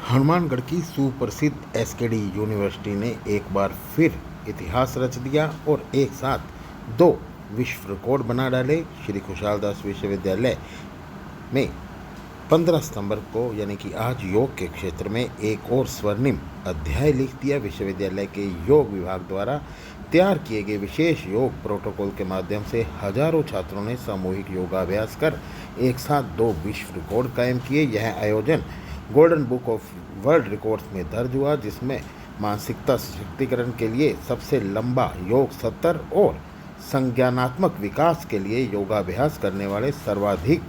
हनुमानगढ़ की सुप्रसिद्ध SKD university ने एक बार फिर इतिहास रच दिया और एक साथ दो विश्व रिकॉर्ड बना डाले। श्री खुशालदास विश्वविद्यालय में 15 सितंबर को यानी कि आज योग के क्षेत्र में एक और स्वर्णिम अध्याय लिख दिया। विश्वविद्यालय के योग विभाग द्वारा तैयार किए गए विशेष योग प्रोटोकॉल के माध्यम से हजारों छात्रों ने सामूहिक योगाभ्यास कर एक साथ दो विश्व रिकॉर्ड कायम किए। यह आयोजन golden book of world records में दर्ज हुआ, जिसमें मानसिकता सशक्तिकरण के लिए सबसे लंबा योग सत्र और संज्ञानात्मक विकास के लिए योगाभ्यास करने वाले सर्वाधिक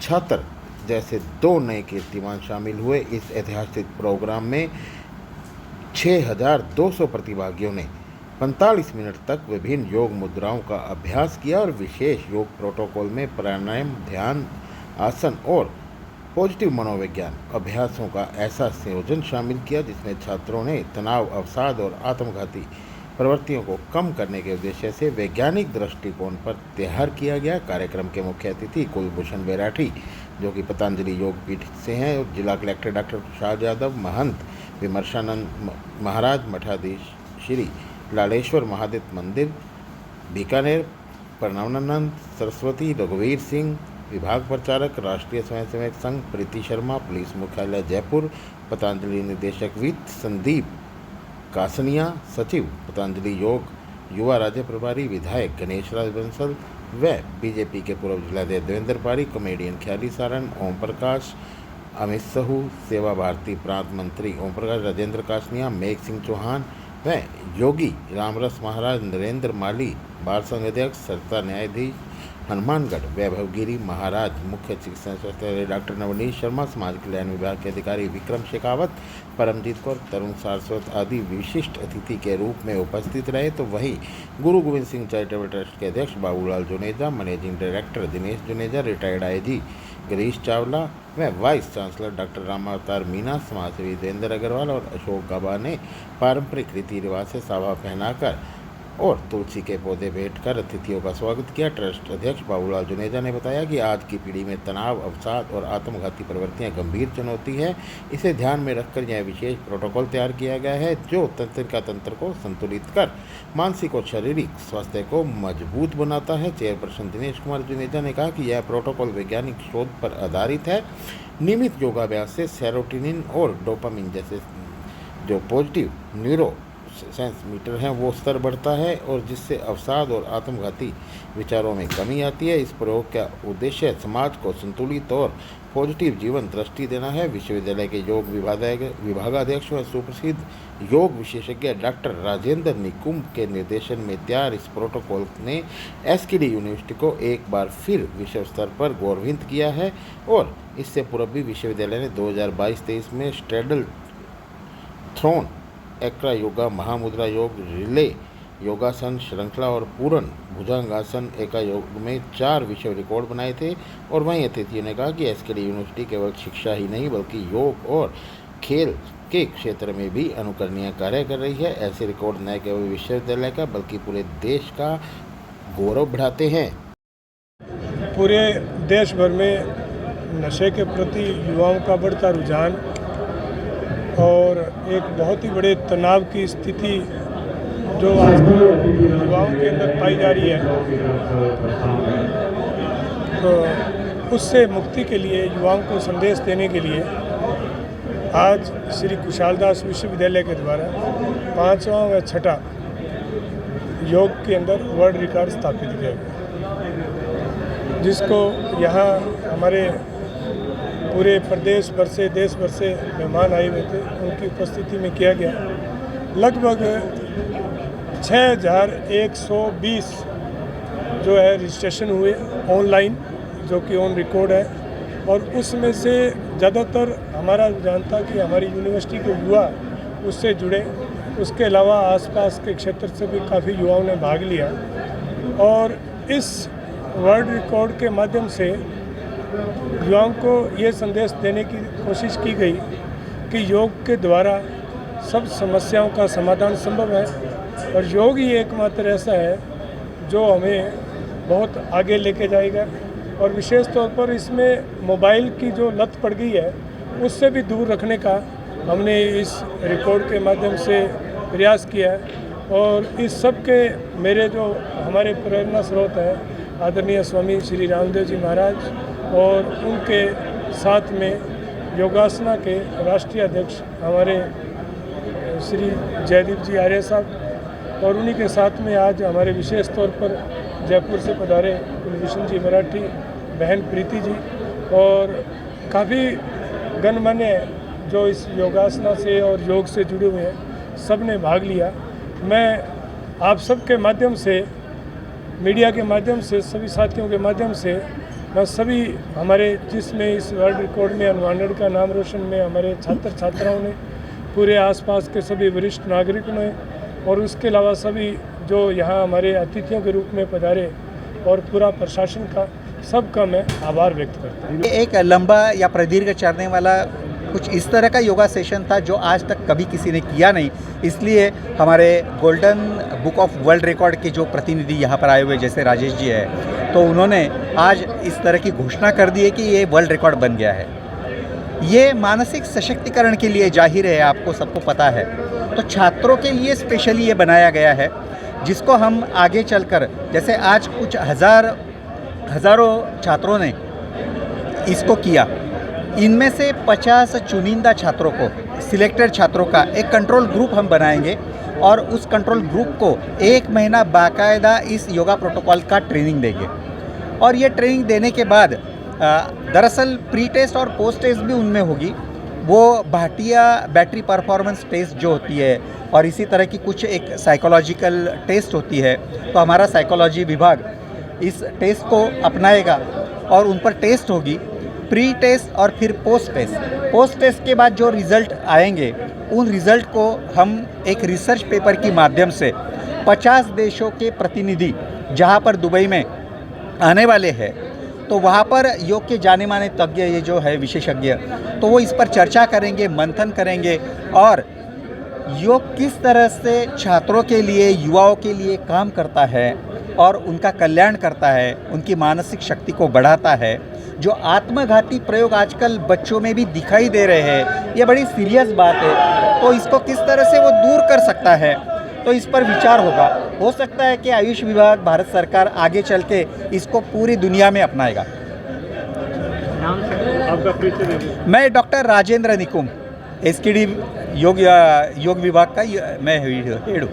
छात्र जैसे दो नए कीर्तिमान शामिल हुए। इस ऐतिहासिक प्रोग्राम में 6200 प्रतिभागियों ने 45 मिनट तक विभिन्न योग मुद्राओं का अभ्यास किया और विशेष योग प्रोटोकॉल में प्राणायाम, ध्यान, आसन और पॉजिटिव मनोविज्ञान अभ्यासों का ऐसा संयोजन शामिल किया जिसमें छात्रों ने तनाव, अवसाद और आत्मघाती प्रवृत्तियों को कम करने के उद्देश्य से वैज्ञानिक दृष्टिकोण पर तैयार किया गया। कार्यक्रम के मुख्य अतिथि कुलभूषण बैराठी, जो कि पतंजलि योग पीठ से हैं, और जिला कलेक्टर डॉक्टर प्रसाद यादव, महंत विमर्शानंद महाराज, मठाधीश श्री लालेश्वर महादेव मंदिर बीकानेर, प्रणवानंद सरस्वती, रघुवीर सिंह विभाग प्रचारक, राष्ट्रीय स्वयंसेवक संघ प्रीति शर्मा, पुलिस मुख्यालय जयपुर, पतंजलि निदेशक वित्त संदीप कासनिया, सचिव पतंजलि योग युवा राज्य प्रभारी विधायक गणेश राज बंसल व बीजेपी के पूर्व जिलाध्यक्ष देवेंद्र पारी, कॉमेडियन ख्याली सारण, ओम प्रकाश, अमित सहू, सेवा भारती प्रांत मंत्री ओम प्रकाश, राजेंद्र कासनिया, मेघ सिंह चौहान व योगी रामरस महाराज, नरेंद्र माली, बाल संघ अध्यक्ष, सरिता न्यायाधीश हनुमानगढ़, वैभवगिरी महाराज, मुख्य चिकित्सा अधिकारी डॉक्टर नवनीत शर्मा, समाज कल्याण विभाग के अधिकारी विक्रम शेखावत, परमजीत कौर, तरुण सारस्वत आदि विशिष्ट अतिथि के रूप में उपस्थित रहे। तो वहीं गुरु गोविंद सिंह चैरिटेबल ट्रस्ट के अध्यक्ष Babulal Juneja, managing director Dinesh Juneja, retired IG Girish Chawla व वाइस चांसलर डॉक्टर रामावतार मीना, समाजसेवी देवेंद्र अग्रवाल और अशोक गबा ने पारंपरिक रीति रिवाज से सावा पहनाकर और तुलसी के पौधे भेंट कर अतिथियों का स्वागत किया। ट्रस्ट अध्यक्ष बाबूलाल जुनेजा ने बताया कि आज की पीढ़ी में तनाव, अवसाद और आत्मघाती प्रवृत्तियां गंभीर चुनौती है। इसे ध्यान में रखकर यह विशेष प्रोटोकॉल तैयार किया गया है जो तंत्र को संतुलित कर मानसिक और शारीरिक स्वास्थ्य को मजबूत बनाता है। चेयरपर्सन दिनेश कुमार जुनेजा ने कहा कि यह प्रोटोकॉल वैज्ञानिक शोध पर आधारित है। नियमित योगाभ्यास से सेरोटोनिन और डोपामिन जैसे जो पॉजिटिव न्यूरो सेंसमीटर हैं वो स्तर बढ़ता है और जिससे अवसाद और आत्मघाती विचारों में कमी आती है। इस प्रयोग का उद्देश्य समाज को संतुलित और पॉजिटिव जीवन दृष्टि देना है। विश्वविद्यालय के योग विभागाध्यक्ष व सुप्रसिद्ध योग विशेषज्ञ डॉक्टर राजेंद्र निकुंभ के निर्देशन में तैयार इस प्रोटोकॉल ने एसकेडी यूनिवर्सिटी को एक बार फिर विश्व स्तर पर गौरवान्वित किया है और इससे पूर्व भी विश्वविद्यालय ने 2022-23 में स्ट्रेडल थ्रोन, एक्रा योगा, महामुद्रा योग, रिले योगासन श्रृंखला और पूर्ण भुजंगासन एका योग में 4 विश्व रिकॉर्ड बनाए थे। और वहीं अतिथियों ने कहा कि एसकेडी यूनिवर्सिटी केवल शिक्षा ही नहीं बल्कि योग और खेल के क्षेत्र में भी अनुकरणीय कार्य कर रही है। ऐसे रिकॉर्ड न केवल विश्वविद्यालय का बल्कि पूरे देश का गौरव बढ़ाते हैं। पूरे देश भर में नशे के प्रति युवाओं का बढ़ता रुझान और एक बहुत ही बड़े तनाव की स्थिति जो आजकल युवाओं के अंदर पाई जा रही है, तो उससे मुक्ति के लिए युवाओं को संदेश देने के लिए आज श्री खुशालदास विश्वविद्यालय के द्वारा 5वां व 6ठा योग के अंदर वर्ल्ड रिकॉर्ड स्थापित किया गया, जिसको यहाँ हमारे पूरे प्रदेश भर से, देश भर से मेहमान आए हुए थे, उनकी उपस्थिति में किया गया। लगभग 6120 जो है रजिस्ट्रेशन हुए ऑनलाइन, जो कि ऑन रिकॉर्ड है, और उसमें से ज़्यादातर हमारा जानता कि हमारी यूनिवर्सिटी के युवा उससे जुड़े। उसके अलावा आसपास के क्षेत्र से भी काफ़ी युवाओं ने भाग लिया और इस वर्ल्ड रिकॉर्ड के माध्यम से युवाओं को ये संदेश देने की कोशिश की गई कि योग के द्वारा सब समस्याओं का समाधान संभव है और योग ही एकमात्र ऐसा है जो हमें बहुत आगे लेके जाएगा। और विशेष तौर पर इसमें मोबाइल की जो लत पड़ गई है उससे भी दूर रखने का हमने इस रिकॉर्ड के माध्यम से प्रयास किया है। और इस सब के मेरे जो हमारे प्रेरणा स्रोत हैं आदरणीय स्वामी श्री रामदेव जी महाराज और उनके साथ में योगासना के राष्ट्रीय अध्यक्ष हमारे श्री जयदीप जी आर्य साहब और उन्हीं के साथ में आज हमारे विशेष तौर पर जयपुर से पधारे कुलभूषण जी मराठी, बहन प्रीति जी और काफ़ी गणमान्य जो इस योगासना से और योग से जुड़े हुए हैं, सब ने भाग लिया। मैं आप सब के माध्यम से, मीडिया के माध्यम से, सभी साथियों के माध्यम से मैं सभी हमारे जिसमें इस वर्ल्ड रिकॉर्ड में अनवांटेड का नाम रोशन में हमारे छात्र छात्राओं ने, पूरे आसपास के सभी वरिष्ठ नागरिकों ने और उसके अलावा सभी जो यहाँ हमारे अतिथियों के रूप में पधारे और पूरा प्रशासन का, सबका मैं आभार व्यक्त करता हूँ। एक लंबा या प्रदीर्घ चलने वाला कुछ इस तरह का योगा सेशन था जो आज तक कभी किसी ने किया नहीं, इसलिए हमारे golden book of world record के जो प्रतिनिधि यहाँ पर आए हुए जैसे राजेश जी है, तो उन्होंने आज इस तरह की घोषणा कर दी है कि ये वर्ल्ड रिकॉर्ड बन गया है। ये मानसिक सशक्तिकरण के लिए जाहिर है, आपको सबको पता है, तो छात्रों के लिए स्पेशली ये बनाया गया है, जिसको हम आगे चलकर, जैसे आज कुछ हज़ारों छात्रों ने इसको किया, इनमें से 50 चुनिंदा छात्रों को, सिलेक्टेड छात्रों का एक कंट्रोल ग्रुप हम बनाएंगे और उस कंट्रोल ग्रुप को 1 महीना बाकायदा इस योगा प्रोटोकॉल का ट्रेनिंग देंगे। और ये ट्रेनिंग देने के बाद दरअसल प्री टेस्ट और पोस्ट टेस्ट भी उनमें होगी। वो भाटिया बैटरी परफॉर्मेंस टेस्ट जो होती है और इसी तरह की कुछ एक साइकोलॉजिकल टेस्ट होती है, तो हमारा साइकोलॉजी विभाग इस टेस्ट को अपनाएगा और उन पर टेस्ट होगी, प्री टेस्ट और फिर पोस्ट टेस्ट। पोस्ट टेस्ट के बाद जो रिज़ल्ट आएंगे, उन रिज़ल्ट को हम एक रिसर्च पेपर के माध्यम से 50 देशों के प्रतिनिधि जहां पर दुबई में आने वाले हैं, तो वहाँ पर योग के जाने माने तज्ञ, ये जो है विशेषज्ञ, तो वो इस पर चर्चा करेंगे, मंथन करेंगे और योग किस तरह से छात्रों के लिए, युवाओं के लिए काम करता है और उनका कल्याण करता है, उनकी मानसिक शक्ति को बढ़ाता है। जो आत्मघाती प्रयोग आजकल बच्चों में भी दिखाई दे रहे हैं, ये बड़ी सीरियस बात है, तो इसको किस तरह से वो दूर कर सकता है, तो इस पर विचार होगा। हो सकता है कि आयुष विभाग, भारत सरकार आगे चल के इसको पूरी दुनिया में अपनाएगा। मैं डॉक्टर राजेंद्र निकुम, SKD योग विभाग का मैं हेड हूँ।